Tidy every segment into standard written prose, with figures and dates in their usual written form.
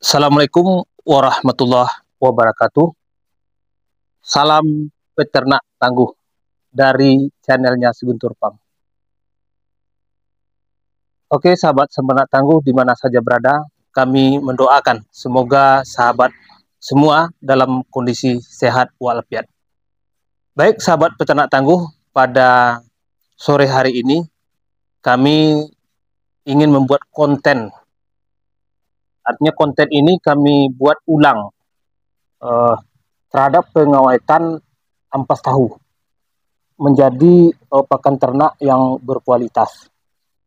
Assalamualaikum warahmatullahi wabarakatuh. Salam peternak tangguh dari channelnya Seguntur Farm. Oke sahabat peternak tangguh di mana saja berada, kami mendoakan semoga sahabat semua dalam kondisi sehat walafiat. Baik sahabat peternak tangguh, pada sore hari ini kami ingin membuat konten. Artinya konten ini kami buat ulang terhadap pengawetan ampas tahu menjadi pakan ternak yang berkualitas.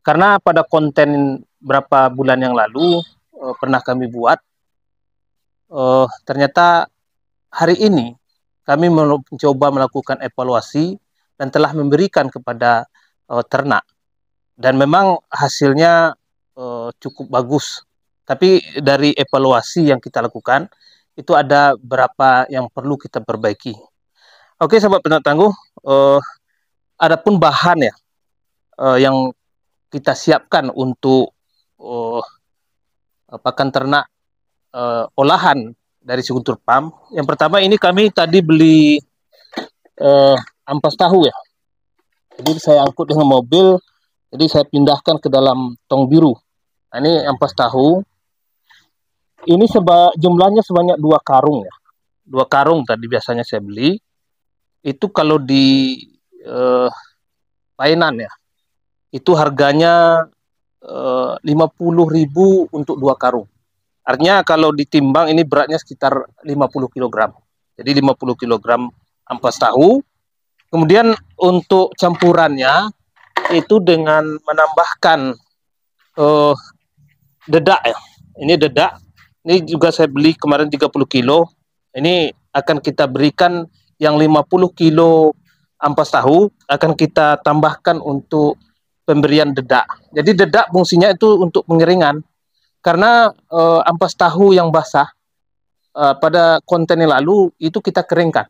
Karena pada konten berapa bulan yang lalu pernah kami buat, ternyata hari ini kami mencoba melakukan evaluasi dan telah memberikan kepada ternak, dan memang hasilnya cukup bagus. Tapi dari evaluasi yang kita lakukan itu ada beberapa yang perlu kita perbaiki. Oke sahabat peternak tangguh, adapun bahan ya yang kita siapkan untuk pakan ternak olahan dari Seguntur Farm. Yang pertama ini kami tadi beli ampas tahu ya. Jadi saya angkut dengan mobil, jadi saya pindahkan ke dalam tong biru. Nah, ini ampas tahu. Ini jumlahnya sebanyak 2 karung ya. 2 karung tadi biasanya saya beli. Itu kalau di Painan ya, itu harganya 50.000 untuk 2 karung. Artinya kalau ditimbang ini beratnya sekitar 50 kg. Jadi 50 kg ampas tahu. Kemudian untuk campurannya itu dengan menambahkan dedak ya. Ini dedak. Ini juga saya beli kemarin 30 kilo. Ini akan kita berikan yang 50 kilo ampas tahu, akan kita tambahkan untuk pemberian dedak. Jadi dedak fungsinya itu untuk pengeringan. Karena ampas tahu yang basah pada konten yang lalu itu kita keringkan.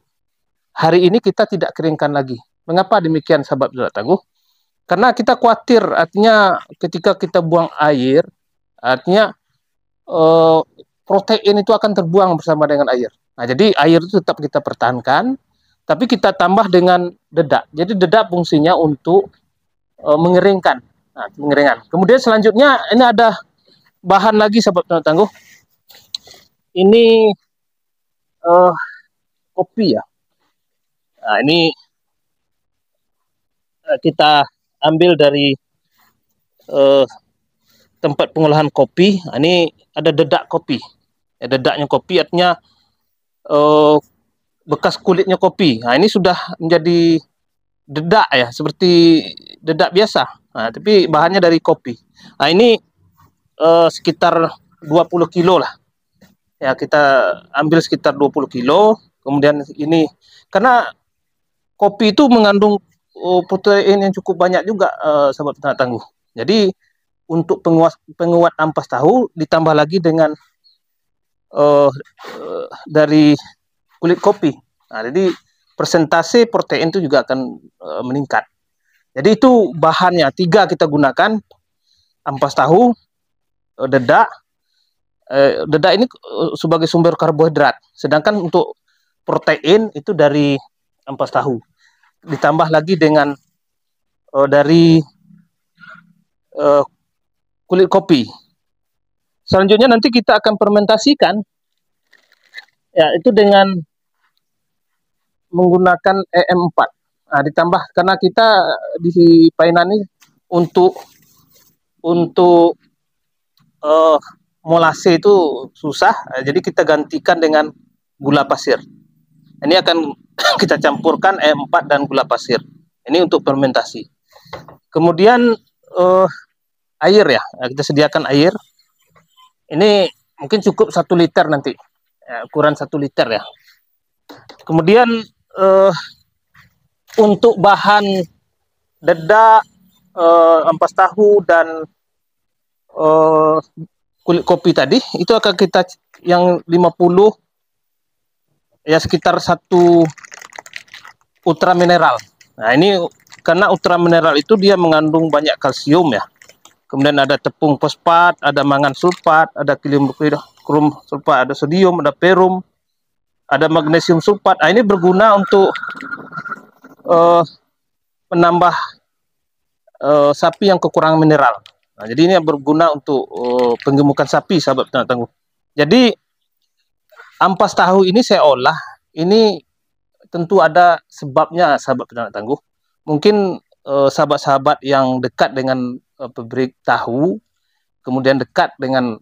Hari ini kita tidak keringkan lagi. Mengapa demikian sahabat peternak tangguh? Karena kita khawatir, artinya ketika kita buang air, artinya protein itu akan terbuang bersama dengan air. Nah, jadi air itu tetap kita pertahankan, tapi kita tambah dengan dedak. Jadi dedak fungsinya untuk mengeringkan. Nah, pengeringan. Kemudian selanjutnya ini ada bahan lagi sahabat peternak tangguh. Ini kopi ya. Nah, ini kita ambil dari tempat pengolahan kopi. Nah, ini ada dedak kopi. Ya, dedaknya kopi artinya bekas kulitnya kopi. Nah, ini sudah menjadi dedak ya, seperti dedak biasa. Nah, tapi bahannya dari kopi. Nah, ini sekitar 20 kilo lah. Ya, kita ambil sekitar 20 kilo. Kemudian ini, karena kopi itu mengandung protein yang cukup banyak juga sahabat peternak tangguh. Jadi untuk penguat ampas tahu ditambah lagi dengan dari kulit kopi. Nah, jadi persentase protein itu juga akan meningkat. Jadi itu bahannya 3 kita gunakan: ampas tahu, dedak. Dedak ini sebagai sumber karbohidrat, sedangkan untuk protein itu dari ampas tahu. Ditambah lagi dengan dari kulit kopi. Selanjutnya nanti kita akan fermentasikan ya, itu dengan menggunakan EM4. Nah, ditambah karena kita di Painan ini untuk molase itu susah, jadi kita gantikan dengan gula pasir. Ini akan kita campurkan EM4 dan gula pasir. Ini untuk fermentasi. Kemudian air ya, kita sediakan air. Ini mungkin cukup 1 liter nanti, ya, ukuran 1 liter ya. Kemudian untuk bahan dedak, ampas tahu dan kulit kopi tadi itu akan kita yang 50 ya, sekitar 1 ultra mineral. Nah, ini karena ultra mineral itu dia mengandung banyak kalsium ya. kemudian ada tepung fosfat, ada mangan sulfat, ada krom sulfat, ada sodium, ada perum, ada magnesium sulfat. Nah, ini berguna untuk menambah sapi yang kekurangan mineral. Nah, jadi ini berguna untuk penggemukan sapi, sahabat peternak tangguh. Jadi ampas tahu ini saya olah, ini tentu ada sebabnya, sahabat peternak tangguh. Mungkin sahabat-sahabat yang dekat dengan pabrik tahu, kemudian dekat dengan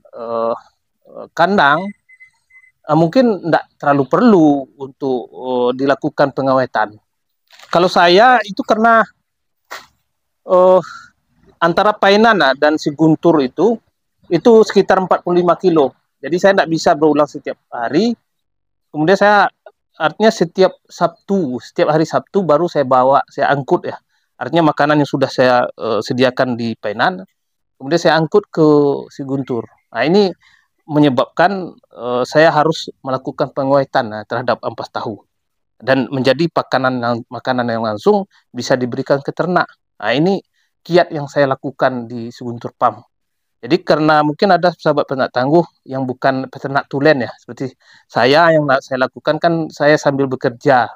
kandang, mungkin tidak terlalu perlu untuk dilakukan pengawetan. Kalau saya itu karena antara Painan dan si Guntur itu sekitar 45 kilo. Jadi saya tidak bisa berulang setiap hari. Kemudian saya artinya setiap hari Sabtu baru saya bawa, saya angkut ya. Artinya makanan yang sudah saya sediakan di Painan, kemudian saya angkut ke si Guntur. Nah, ini menyebabkan saya harus melakukan pengawetan terhadap ampas tahu dan menjadi makanan yang langsung bisa diberikan ke ternak. Nah, ini kiat yang saya lakukan di Guntur Farm. Jadi karena mungkin ada sahabat peternak tangguh yang bukan peternak tulen ya, seperti saya, yang saya lakukan kan saya sambil bekerja.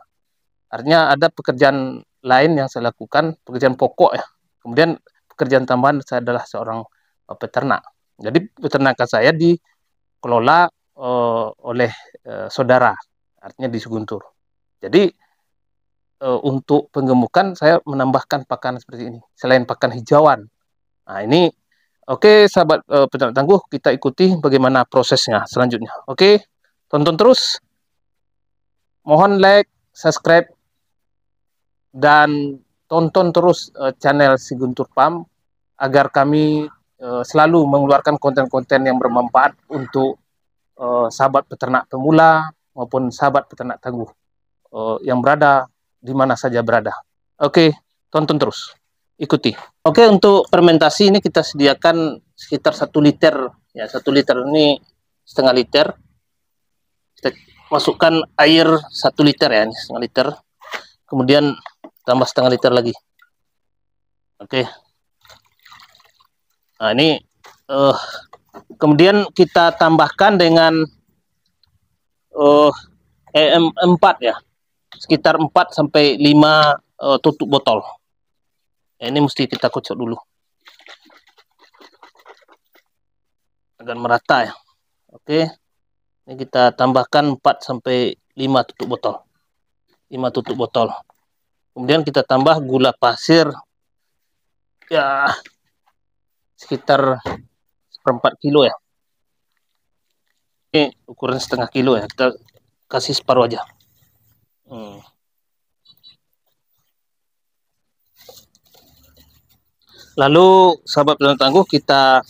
Artinya ada pekerjaan lain yang saya lakukan, pekerjaan pokok ya. Kemudian pekerjaan tambahan saya adalah seorang peternak. Jadi peternakan saya dikelola oleh saudara, artinya di Guntur. Jadi untuk penggemukan saya menambahkan pakan seperti ini, selain pakan hijauan. Nah, ini oke, sahabat peternak tangguh, kita ikuti bagaimana prosesnya selanjutnya. Oke, tonton terus. Mohon like, subscribe, dan tonton terus channel Si Guntur Farm agar kami selalu mengeluarkan konten-konten yang bermanfaat untuk sahabat peternak pemula maupun sahabat peternak tangguh yang berada di mana saja berada. Oke, tonton terus, ikuti. Oke, untuk fermentasi ini kita sediakan sekitar 1 liter ya. 1 liter ini setengah liter. Kita masukkan air 1 liter ya, ini setengah liter. Kemudian tambah setengah liter lagi. Oke. Nah, ini kemudian kita tambahkan dengan EM4 ya. Sekitar 4 sampai 5 tutup botol. Ya, ini mesti kita kocok dulu agar merata ya. Oke. Ini kita tambahkan 4 sampai 5 tutup botol. 5 tutup botol. Kemudian kita tambah gula pasir ya sekitar 1/4 kilo ya. Ini ukuran setengah kilo ya. Kita kasih separuh aja. Lalu sahabat peternak tangguh, kita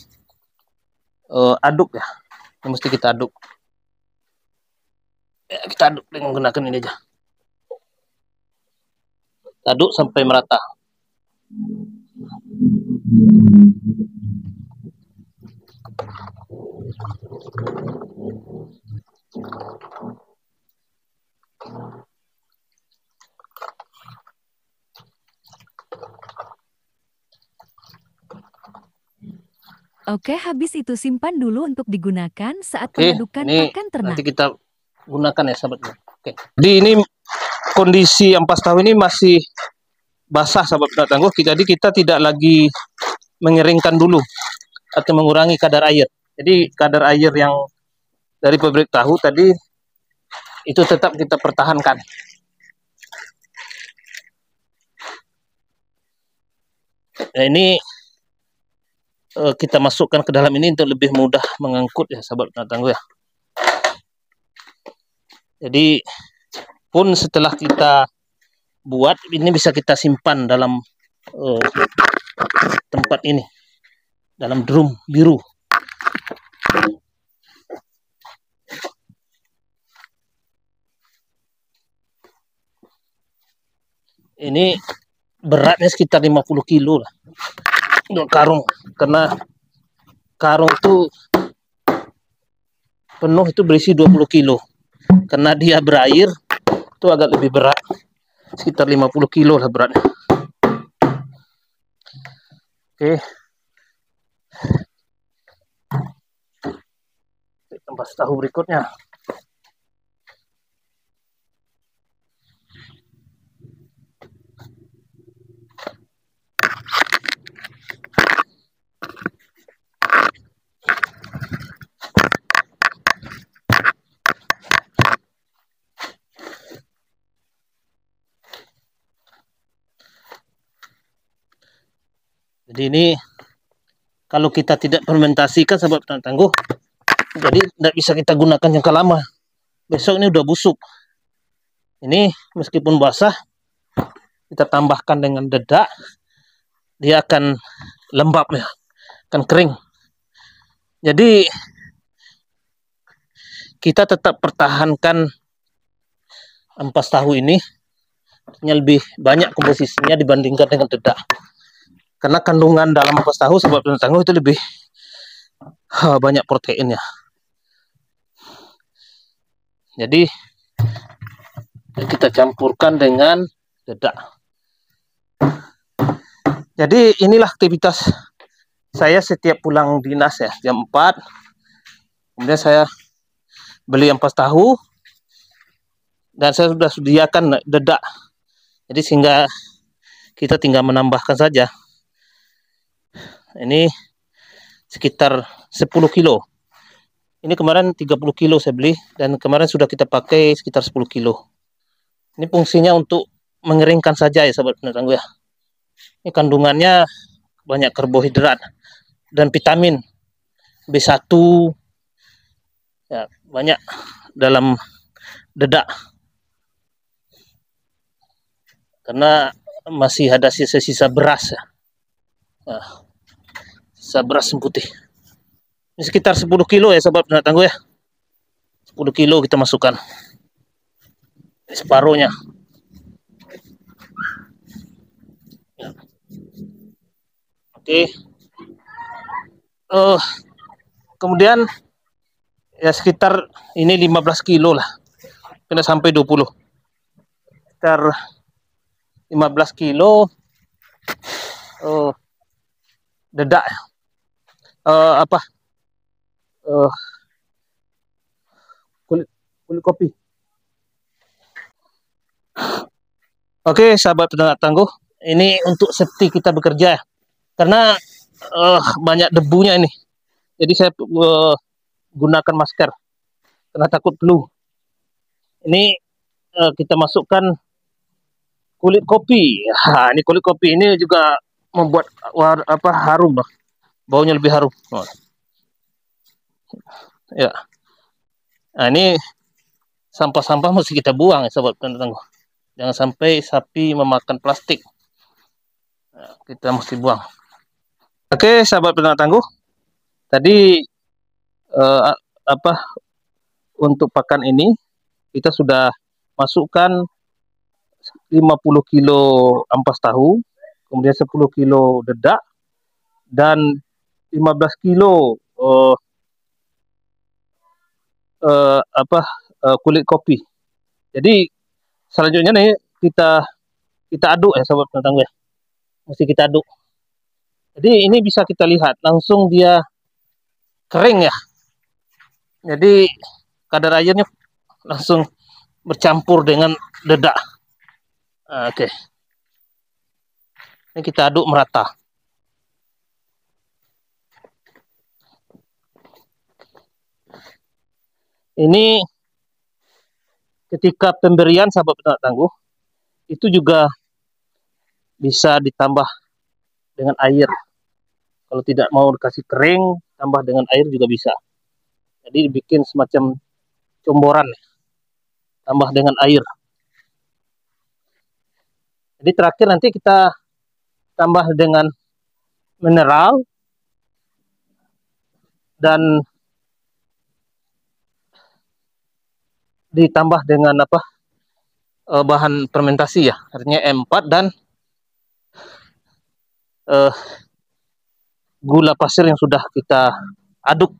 aduk ya. Ini mesti kita aduk. Ya, kita aduk dengan menggunakan ini aja. Aduk sampai merata. Oke, habis itu simpan dulu untuk digunakan saat pemadukan pakan ternak. Nanti kita gunakan ya, sahabat. Oke. Jadi ini kondisi ampas tahu ini masih basah, sahabat peternak tangguh. Jadi kita tidak lagi mengeringkan dulu atau mengurangi kadar air. Jadi kadar air yang dari pabrik tahu tadi itu tetap kita pertahankan. Nah, ini kita masukkan ke dalam ini untuk lebih mudah mengangkut ya, sahabat peternak tangguh ya. Jadi pun setelah kita buat ini bisa kita simpan dalam tempat ini, dalam drum biru. Ini beratnya sekitar 50 kilo lah untuk karung, karena karung itu penuh itu berisi 20 kilo. Karena dia berair itu agak lebih berat, sekitar 50 kilo lah beratnya. Oke, Ampas tahu berikutnya. Jadi ini kalau kita tidak fermentasikan sahabat petani tangguh, jadi tidak bisa kita gunakan jangka lama. Besok ini udah busuk. Ini meskipun basah, kita tambahkan dengan dedak, dia akan lembab ya, akan kering. Jadi kita tetap pertahankan ampas tahu ini lebih banyak komposisinya dibandingkan dengan dedak. Karena kandungan dalam ampas tahu sahabat petani tangguh itu lebih banyak proteinnya. Jadi kita campurkan dengan dedak. Jadi inilah aktivitas saya setiap pulang dinas ya, jam 4. Kemudian saya beli ampas tahu dan saya sudah sediakan dedak. Jadi sehingga kita tinggal menambahkan saja. Ini sekitar 10 kilo. Ini kemarin 30 kilo saya beli dan kemarin sudah kita pakai sekitar 10 kilo. Ini fungsinya untuk mengeringkan saja ya sahabat petani tangguh ya. Ini kandungannya banyak karbohidrat dan vitamin B1 ya, banyak dalam dedak. Karena masih ada sisa-sisa beras ya. Nah, sisa beras putih. Ini sekitar 10 kilo ya sahabat petani tangguh ya. 10 kilo kita masukkan. Ini separuhnya. Oke. Kemudian ya sekitar ini 15 kilo lah. Kena sampai 20. Sekitar 15 kilo dedak kulit kopi. Oke, sahabat petani tangguh, ini untuk safety kita bekerja karena banyak debunya ini. Jadi saya gunakan masker karena takut flu. Ini kita masukkan kulit kopi. Nah, ini kulit kopi ini juga membuat harum, baunya lebih harum. Ya. Nah, ini sampah-sampah mesti kita buang ya sahabat petani tangguh. Jangan sampai sapi memakan plastik. Nah, kita mesti buang. Oke, sahabat petani tangguh. Tadi untuk pakan ini kita sudah masukkan 50 kilo ampas tahu, kemudian 10 kilo dedak dan 15 kilo kulit kopi. Jadi selanjutnya nih kita aduk ya sahabat petani tangguh ya. Mesti kita aduk. Jadi ini bisa kita lihat langsung dia kering ya. Jadi kadar airnya langsung bercampur dengan dedak. Oke. Ini kita aduk merata. Ini ketika pemberian sahabat petani tangguh itu juga bisa ditambah dengan air. Kalau tidak mau dikasih kering, tambah dengan air juga bisa. Jadi dibikin semacam comboran, tambah dengan air. Jadi terakhir nanti kita tambah dengan mineral dan ditambah dengan bahan fermentasi ya, artinya M4 dan gula pasir yang sudah kita aduk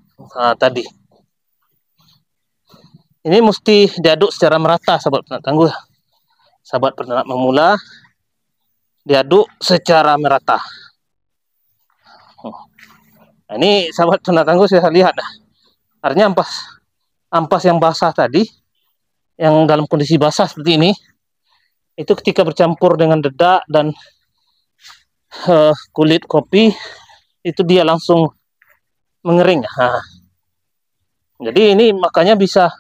tadi. Ini mesti diaduk secara merata sahabat petani tangguh. Sahabat peternak memula diaduk secara merata. Nah, ini sahabat tanda tangguh saya lihat. Artinya ampas yang basah tadi, yang dalam kondisi basah seperti ini, itu ketika bercampur dengan dedak dan kulit kopi, itu dia langsung mengering. Nah, jadi ini makanya bisa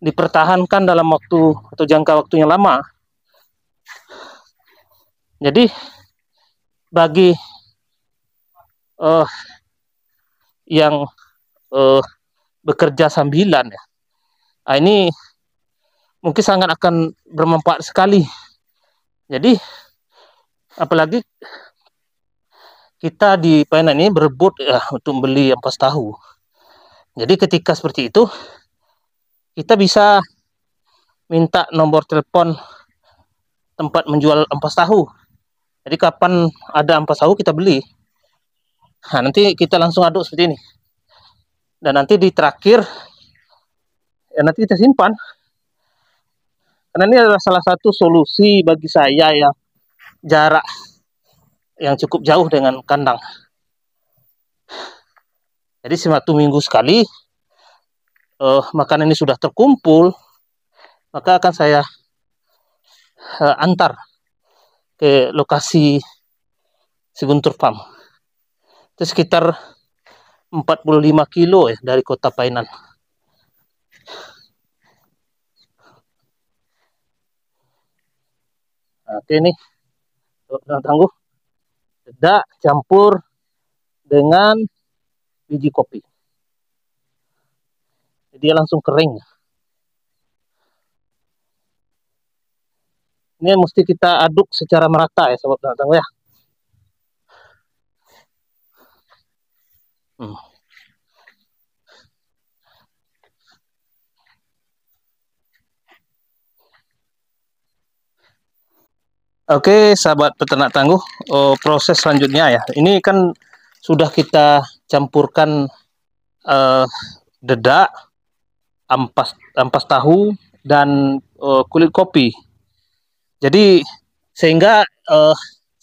dipertahankan dalam waktu atau jangka waktu yang lama. Jadi bagi yang bekerja sambilan ya, nah, ini mungkin sangat akan bermanfaat sekali. Jadi apalagi kita di Painan ini berebut ya untuk beli ampas tahu. Jadi ketika seperti itu kita bisa minta nomor telepon tempat menjual ampas tahu. Jadi kapan ada ampas tahu kita beli. Nah, nanti kita langsung aduk seperti ini. Dan nanti di terakhir ya nanti kita simpan. Karena ini adalah salah satu solusi bagi saya ya, jarak yang cukup jauh dengan kandang. Jadi 1 minggu sekali makanan ini sudah terkumpul, maka akan saya antar ke lokasi Siguntur Farm. Itu sekitar 45 kilo ya dari kota Painan. Oke nih, tangguh, dedak campur dengan biji kopi. Jadi dia langsung kering. Ini mesti kita aduk secara merata ya sobat tangguh ya. Oke, sahabat peternak tangguh, proses selanjutnya ya. Ini kan sudah kita campurkan dedak, ampas tahu, dan kulit kopi. Jadi sehingga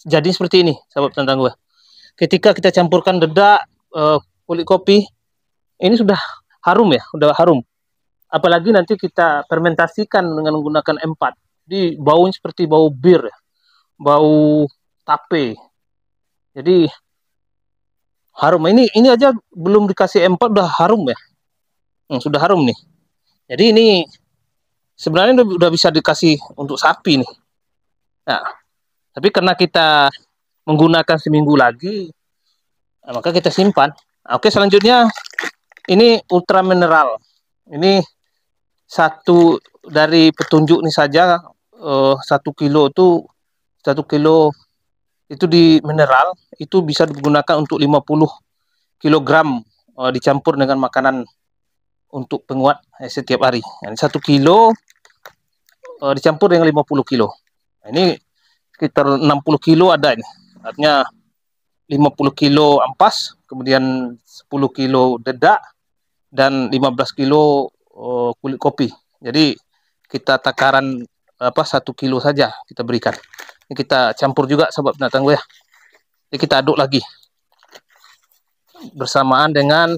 jadi seperti ini, sahabat peternak tangguh. Ketika kita campurkan dedak, kulit kopi, ini sudah harum ya, sudah harum. Apalagi nanti kita fermentasikan dengan menggunakan M4. Jadi baunya seperti bau bir ya. Bau tape. Jadi harum. Ini aja belum dikasih M4 udah harum ya. Sudah harum nih. Jadi ini sebenarnya udah bisa dikasih untuk sapi nih. Nah, tapi karena kita menggunakan seminggu lagi, nah, maka kita simpan. Oke, selanjutnya ini ultra mineral. Ini satu dari petunjuk ini saja 1 kilo itu 1 kilo itu di mineral itu bisa digunakan untuk 50 kilogram dicampur dengan makanan untuk penguat setiap hari. Yani 1 kilo dicampur dengan 50 kilo. Nah, ini sekitar 60 kilo ada ini. Artinya 50 kilo ampas, kemudian 10 kilo dedak, dan 15 kilo kulit kopi. Jadi kita takaran 1 kilo saja kita berikan. Ini kita campur juga sobat peternak tangguh ya. Jadi kita aduk lagi bersamaan dengan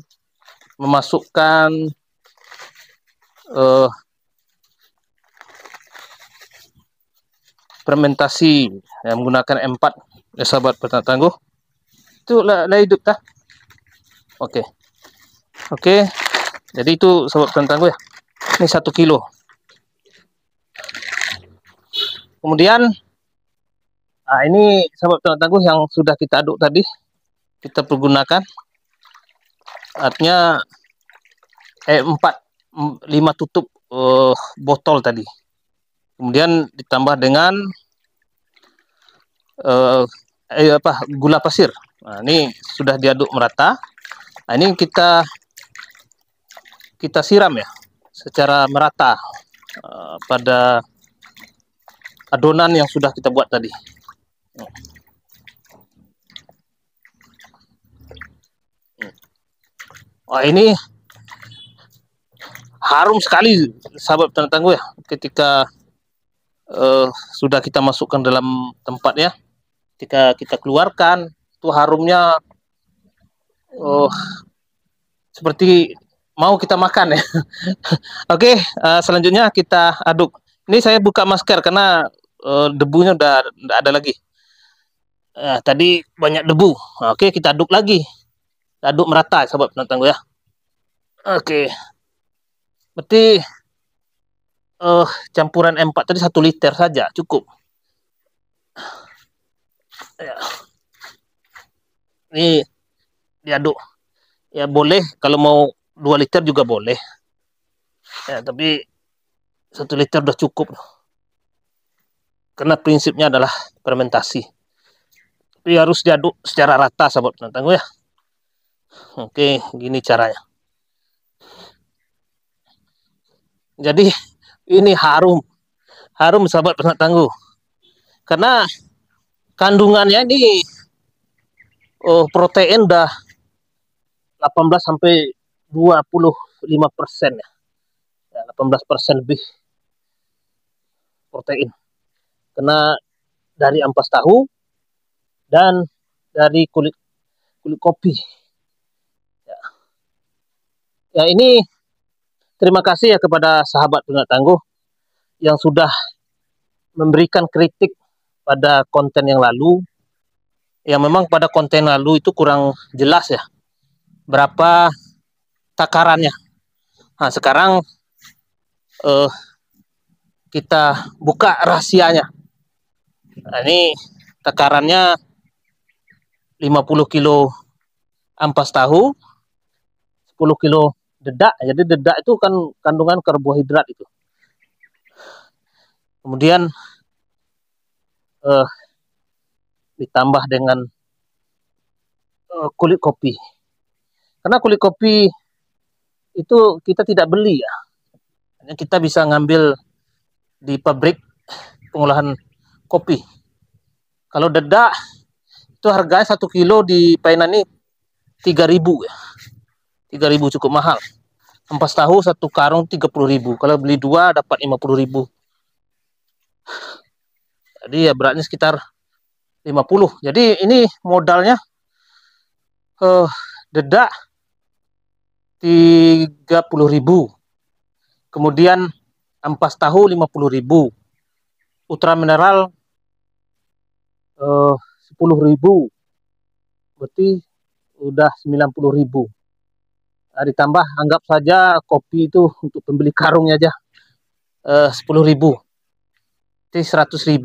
memasukkan fermentasi yang menggunakan M4 ya sahabat peternak tangguh. Itu lah hidup kah? Oke. Jadi itu sobat peternak tangguh ya. Ini 1 kilo. Kemudian nah, ini sahabat peternak tangguh yang sudah kita aduk tadi kita pergunakan. Artinya 5 tutup botol tadi. Kemudian ditambah dengan gula pasir. Nah, ini sudah diaduk merata. Nah, ini kita siram ya secara merata pada adonan yang sudah kita buat tadi. Wah, ini harum sekali sahabat peternak tangguh ya ketika sudah kita masukkan dalam tempat ya. Ketika kita keluarkan itu harumnya Oh, seperti mau kita makan ya. Oke, selanjutnya kita aduk. Ini saya buka masker karena debunya udah nggak ada lagi. Tadi banyak debu. Oke, kita aduk lagi. Kita aduk merata, sahabat penonton ya. Oke, berarti campuran M4 tadi 1 liter saja cukup. Ya. Ini diaduk. Ya boleh kalau mau 2 liter juga boleh. Ya, tapi 1 liter udah cukup. Karena prinsipnya adalah fermentasi. Tapi harus diaduk secara rata, sahabat penonton ya. Oke, gini caranya. Jadi ini harum sahabat penonton. Karena kandungannya ini protein udah 18 sampai 25% ya. 18% lebih protein. Karena dari ampas tahu dan dari kulit kopi. Ya ini terima kasih ya kepada sahabat penonton yang sudah memberikan kritik pada konten yang lalu. Ya memang pada konten lalu itu kurang jelas ya berapa takarannya. Nah sekarang kita buka rahasianya. Nah, ini takarannya 50 kilo ampas tahu, 10 kilo dedak. Jadi dedak itu kan kandungan karbohidrat itu. Kemudian ditambah dengan kulit kopi. Karena kulit kopi itu kita tidak beli ya. Kita bisa ngambil di pabrik pengolahan kopi. Kalau dedak itu harganya 1 kilo di Painan ini 3.000 ya. 3.000 cukup mahal. Ampas tahu 1 karung 30.000. Kalau beli 2 dapat 50.000. Jadi ya beratnya sekitar 50. Jadi ini modalnya dedak 30.000. Kemudian ampas tahu 50.000. Ultra mineral 10.000. Berarti udah 90.000. Nah, ditambah anggap saja kopi itu untuk pembeli karungnya aja 10.000. Jadi 100.000.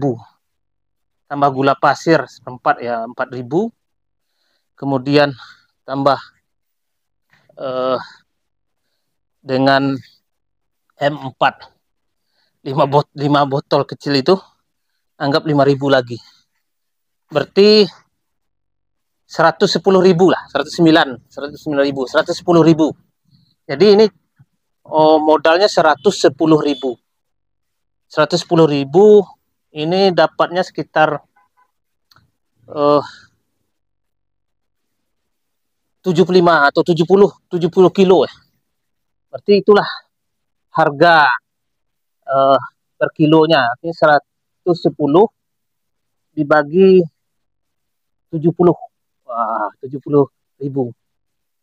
Tambah gula pasir seperempat ya 4.000. Kemudian tambah dengan M4 5 botol kecil itu anggap 5.000 lagi. Berarti 110.000 lah, 109.000, 110.000. Jadi ini modalnya 110.000. 110.000 ini dapatnya sekitar 75 atau 70 kilo ya. Berarti itulah harga per kilonya. Ini 110 dibagi 70. Wah, 70.000.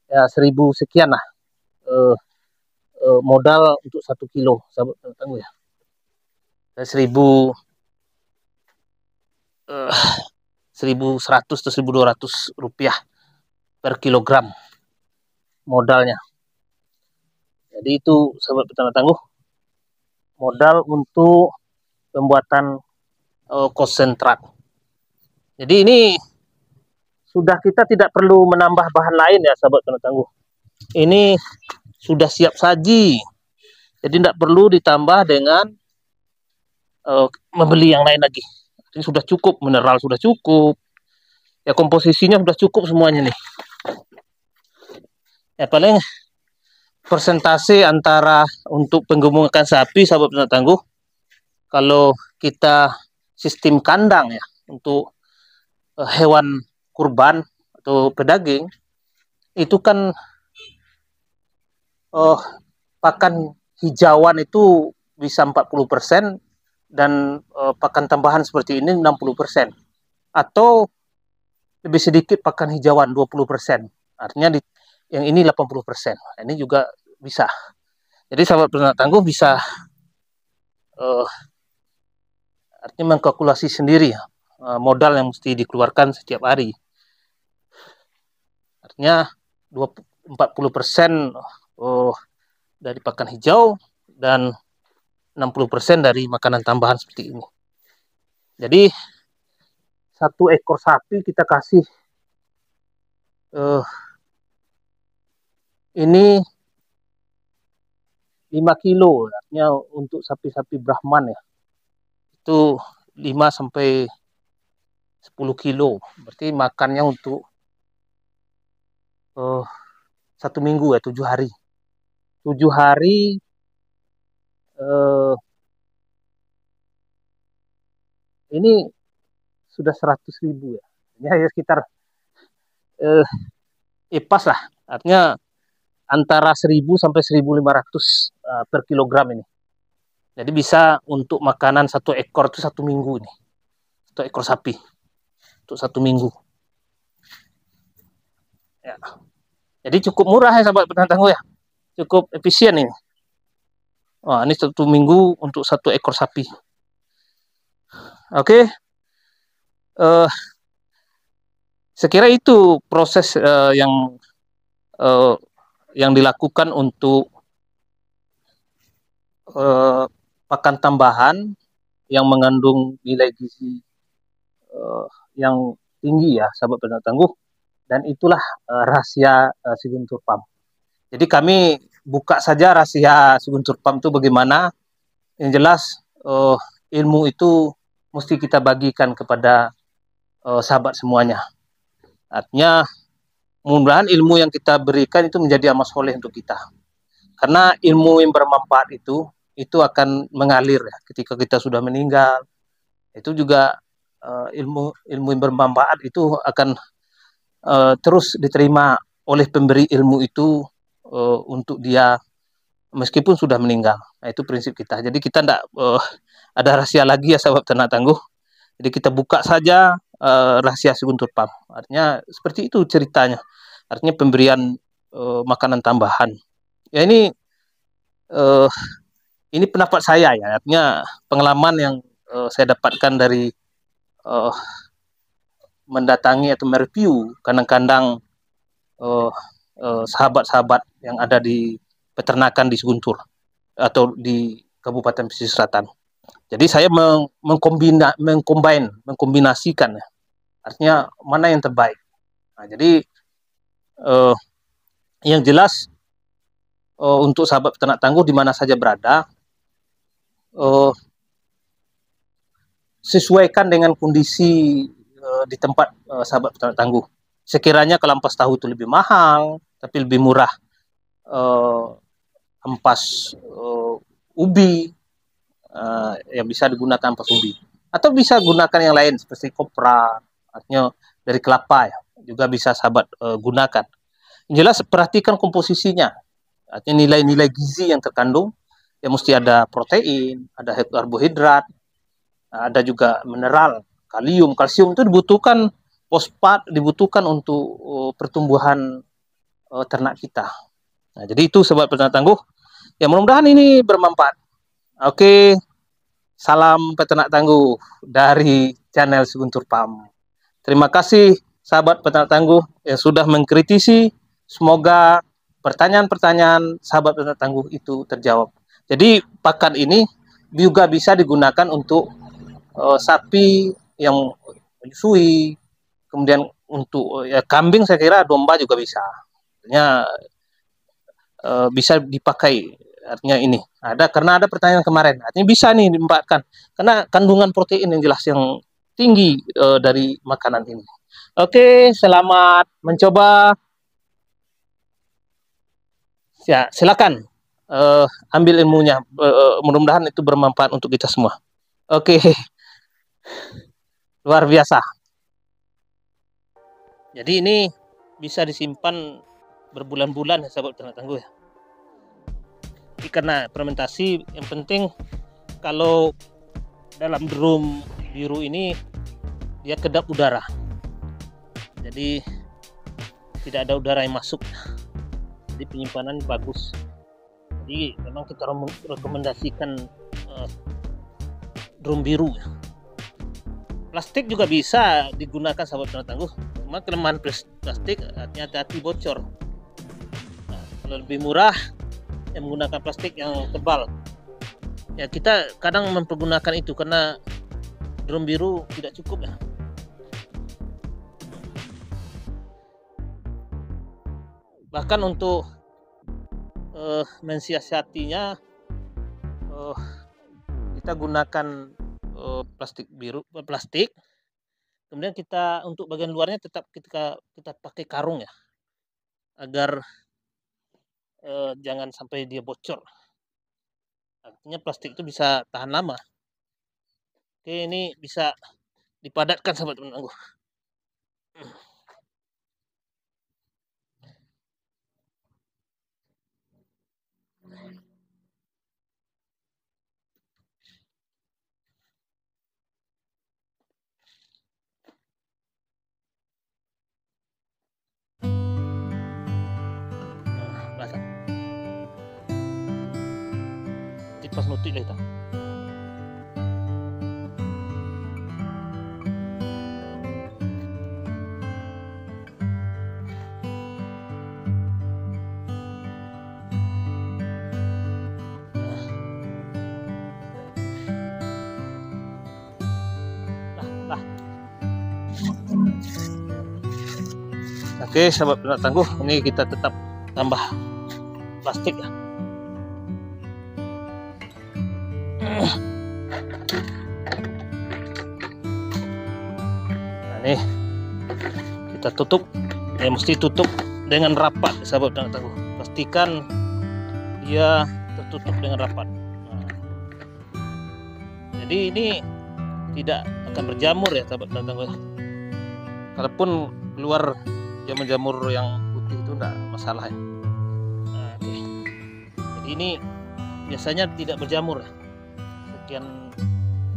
Ya 1.000 sekian lah modal untuk 1 kilo, sahabat tangguh ya. 1.100 atau 1.200 rupiah per kilogram modalnya. Jadi itu sahabat petani tangguh modal untuk pembuatan konsentrat. Jadi ini sudah kita tidak perlu menambah bahan lain ya sahabat petani tangguh. Ini sudah siap saji. Jadi tidak perlu ditambah dengan membeli yang lain lagi. Ini sudah cukup, mineral sudah cukup. Ya komposisinya sudah cukup semuanya nih. Ya paling persentase antara untuk penggemukan sapi sahabat petani tangguh. Kalau kita sistem kandang ya untuk hewan kurban atau pedaging itu kan pakan hijauan itu bisa 40% dan pakan tambahan seperti ini 60%. Atau lebih sedikit pakan hijauan 20%. Artinya yang ini 80%. Ini juga bisa. Jadi sahabat peternak tangguh bisa artinya mengkalkulasi sendiri ya, modal yang mesti dikeluarkan setiap hari. Artinya 40% dari pakan hijau dan 60% dari makanan tambahan seperti ini. Jadi 1 ekor sapi kita kasih ini 5 kilo, artinya untuk sapi-sapi Brahman ya, itu 5 sampai 10 kilo, berarti makannya untuk 1 minggu ya, 7 hari. 7 hari ini sudah 100.000 ya. Ya sekitar pas lah. Artinya antara 1.000 sampai 1.500 per kilogram ini. Jadi bisa untuk makanan 1 ekor itu 1 minggu ini. 1 ekor sapi untuk 1 minggu. Ya. Jadi cukup murah ya sahabat peternak tangguh ya. Cukup efisien ini. Wah, ini 1 minggu untuk 1 ekor sapi. Oke. Saya kira itu proses yang dilakukan untuk pakan tambahan yang mengandung nilai gizi yang tinggi ya sahabat peternak tangguh, dan itulah rahasia Si Guntur Farm. Jadi kami buka saja rahasia Si Guntur Farm itu bagaimana. Yang jelas ilmu itu mesti kita bagikan kepada sahabat semuanya. Artinya mudah-mudahan ilmu yang kita berikan itu menjadi amal soleh untuk kita. Karena ilmu yang bermanfaat itu akan mengalir ya, ketika kita sudah meninggal. Itu juga ilmu yang bermanfaat itu akan terus diterima oleh pemberi ilmu itu untuk dia meskipun sudah meninggal. Nah, itu prinsip kita. Jadi kita tidak ada rahasia lagi ya sahabat peternak tangguh. Jadi kita buka saja rahasia Si Guntur Farm. Artinya seperti itu ceritanya. Artinya pemberian makanan tambahan. Ya ini pendapat saya ya. Artinya pengalaman yang saya dapatkan dari mendatangi atau mereview kandang-kandang sahabat-sahabat yang ada di peternakan di Guntur atau di Kabupaten Pesisir Selatan. Jadi saya mengkombinasikan ya. Artinya mana yang terbaik. Nah, jadi yang jelas untuk sahabat peternak tangguh di mana saja berada, sesuaikan dengan kondisi di tempat sahabat peternak tangguh. Sekiranya kalau ampas tahu itu lebih mahal, tapi lebih murah ampas ubi, yang bisa digunakan ampas ubi. Atau bisa gunakan yang lain seperti kopra, artinya dari kelapa ya, juga bisa sahabat gunakan. Yang jelas perhatikan komposisinya, artinya nilai-nilai gizi yang terkandung, yang mesti ada protein, ada karbohidrat, ada juga mineral, kalium. Kalsium itu dibutuhkan, fosfat dibutuhkan untuk pertumbuhan ternak kita. Nah, jadi itu sahabat peternak tangguh. Ya mudah-mudahan ini bermanfaat. Oke, salam peternak tangguh dari channel Si Guntur Farm. Terima kasih sahabat peternak tangguh yang sudah mengkritisi. Semoga pertanyaan-pertanyaan sahabat peternak tangguh itu terjawab. Jadi pakan ini juga bisa digunakan untuk sapi yang menyusui, kemudian untuk kambing saya kira, domba juga bisa. Artinya bisa dipakai. Artinya ini karena ada pertanyaan kemarin, artinya bisa nih dimanfaatkan karena kandungan protein yang jelas yang tinggi dari makanan ini. Oke, selamat mencoba. Ya, silakan ambil ilmunya. Mudah-mudahan itu bermanfaat untuk kita semua. Oke, luar biasa. Jadi ini bisa disimpan berbulan-bulan ya sahabat peternak tangguh ya. Jadi karena fermentasi, yang penting kalau dalam drum biru ini dia kedap udara. Jadi tidak ada udara yang masuk, jadi penyimpanan bagus. Jadi memang kita rekomendasikan drum biru. Plastik juga bisa digunakan sahabat Petani Tangguh, cuma kelemahan plastik artinya hati-hati bocor. Nah, kalau lebih murah yang menggunakan plastik yang tebal, ya kita kadang mempergunakan itu karena drum biru tidak cukup ya. Bahkan untuk mensiasatinya kita gunakan plastik, kemudian kita untuk bagian luarnya tetap kita pakai karung ya, agar jangan sampai dia bocor. Artinya plastik itu bisa tahan lama. Oke, ini bisa dipadatkan sahabat penangguh. Basah. Pas nutik lah itu. Oke, sahabat Petani Tangguh, ini kita tetap tambah plastik ya. Nah, ini kita tutup, ya mesti tutup dengan rapat sahabat Petani Tangguh. Pastikan dia tertutup dengan rapat. Nah, jadi ini tidak akan berjamur ya sahabat Petani Tangguh. Kalaupun keluar jamur-jamur yang putih itu enggak masalah ya. Nah, oke. Jadi ini biasanya tidak berjamur ya. Sekian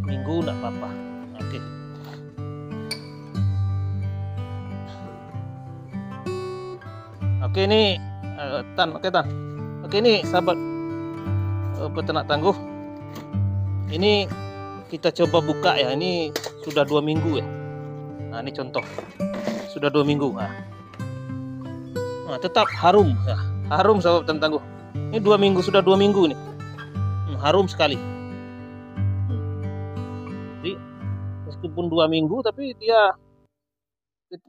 minggu enggak apa-apa. Oke. Oke, ini Tan. Oke, ini sahabat peternak tangguh. Ini kita coba buka ya. Ini sudah 2 minggu ya. Nah, ini contoh. Sudah 2 minggu. Nah, tetap harum ya. Harum sahabat petani tangguh. Ini 2 minggu, sudah 2 minggu nih. Harum sekali. Jadi meskipun 2 minggu tapi dia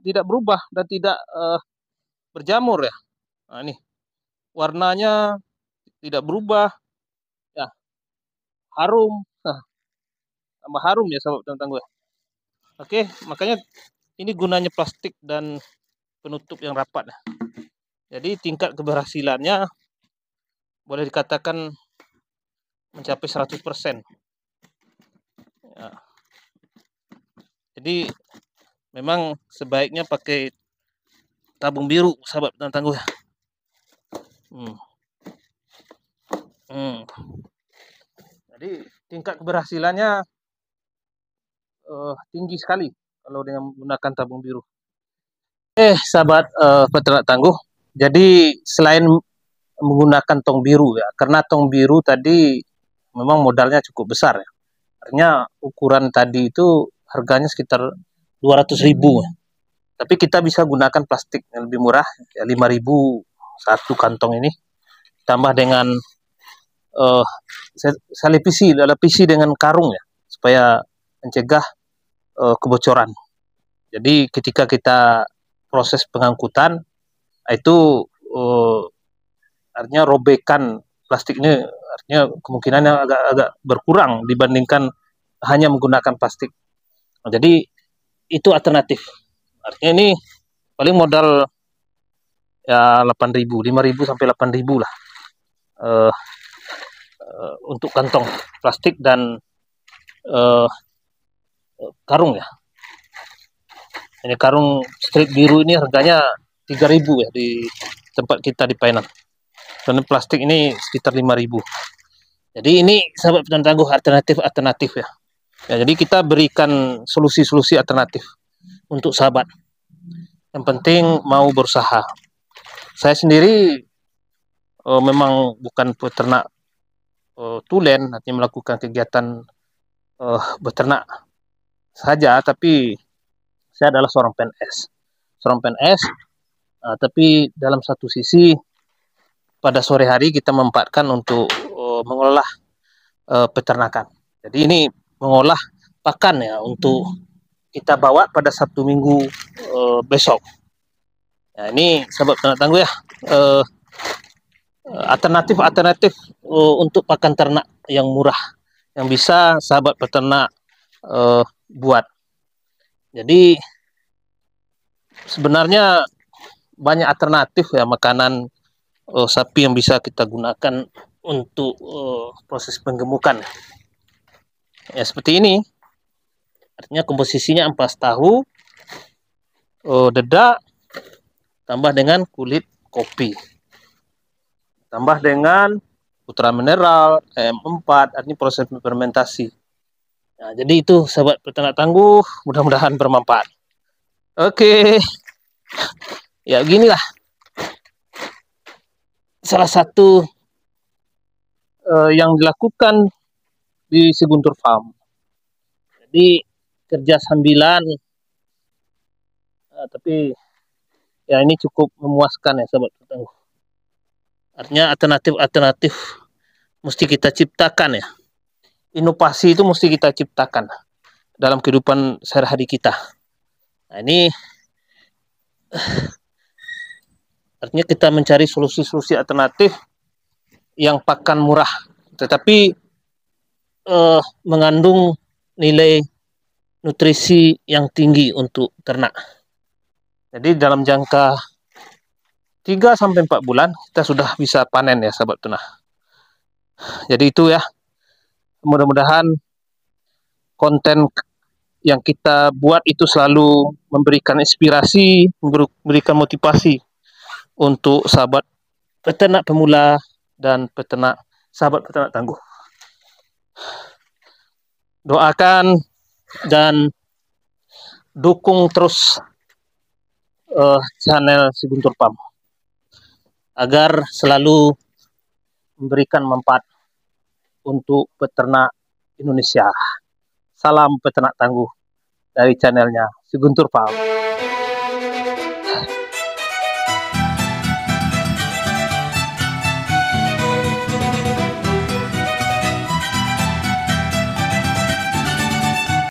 tidak berubah dan tidak berjamur ya. Nah, ini warnanya tidak berubah ya. Harum. Nah, tambah harum ya sahabat petani tangguh. Oke, makanya ini gunanya plastik dan penutup yang rapat. Jadi tingkat keberhasilannya boleh dikatakan mencapai 100%. Ya. Jadi memang sebaiknya pakai tabung biru sahabat petani tangguh. Jadi tingkat keberhasilannya tinggi sekali kalau dengan menggunakan tabung biru. Sahabat peternak tangguh, jadi selain menggunakan tong biru ya, karena tong biru tadi memang modalnya cukup besar ya. Artinya ukuran tadi itu harganya sekitar 200.000 ya. Tapi kita bisa gunakan plastik yang lebih murah ya, 5.000 satu kantong ini, tambah dengan saya lapisi dengan karung ya, supaya mencegah kebocoran. Jadi ketika kita proses pengangkutan itu artinya robekan plastik ini artinya kemungkinannya agak berkurang dibandingkan hanya menggunakan plastik. Nah, jadi itu alternatif. Artinya ini paling modal ya 8.000, 5.000 sampai 8.000 lah untuk kantong plastik dan karung ya. Ini karung strip biru ini harganya 3.000 ya di tempat kita di Painan. Dan plastik ini sekitar 5.000. Jadi ini sahabat petani tangguh alternatif ya. Ya, jadi kita berikan solusi-solusi alternatif untuk sahabat. Yang penting mau berusaha. Saya sendiri memang bukan peternak tulen, artinya melakukan kegiatan beternak saja, tapi saya adalah seorang PNS. Tapi dalam satu sisi pada sore hari kita memanfaatkan untuk mengolah peternakan. Jadi ini mengolah pakan ya untuk kita bawa pada Sabtu Minggu besok. Nah, ini sahabat peternak tangguh ya, alternatif untuk pakan ternak yang murah yang bisa sahabat peternak buat. Jadi sebenarnya banyak alternatif ya makanan sapi yang bisa kita gunakan untuk proses penggemukan. Ya seperti ini. Artinya komposisinya ampas tahu, dedak, tambah dengan kulit kopi, tambah dengan putra mineral, M4, artinya proses fermentasi. Nah, jadi itu sahabat peternak tangguh, mudah-mudahan bermanfaat. Oke, ya beginilah salah satu yang dilakukan di Siguntur Farm. Jadi kerja sambilan, tapi ya ini cukup memuaskan ya sahabat tangguh. Artinya alternatif mesti kita ciptakan ya. Inovasi itu mesti kita ciptakan dalam kehidupan sehari-hari kita. Nah ini artinya kita mencari solusi-solusi alternatif yang pakan murah, tetapi mengandung nilai nutrisi yang tinggi untuk ternak. Jadi dalam jangka 3-4 bulan kita sudah bisa panen ya sahabat ternak. Jadi itu ya, mudah-mudahan konten yang kita buat itu selalu memberikan inspirasi, memberikan motivasi untuk sahabat peternak pemula dan sahabat peternak tangguh. Doakan dan dukung terus channel Siguntur Farm agar selalu memberikan manfaat untuk peternak Indonesia. Salam peternak tangguh dari channelnya Siguntur Farm.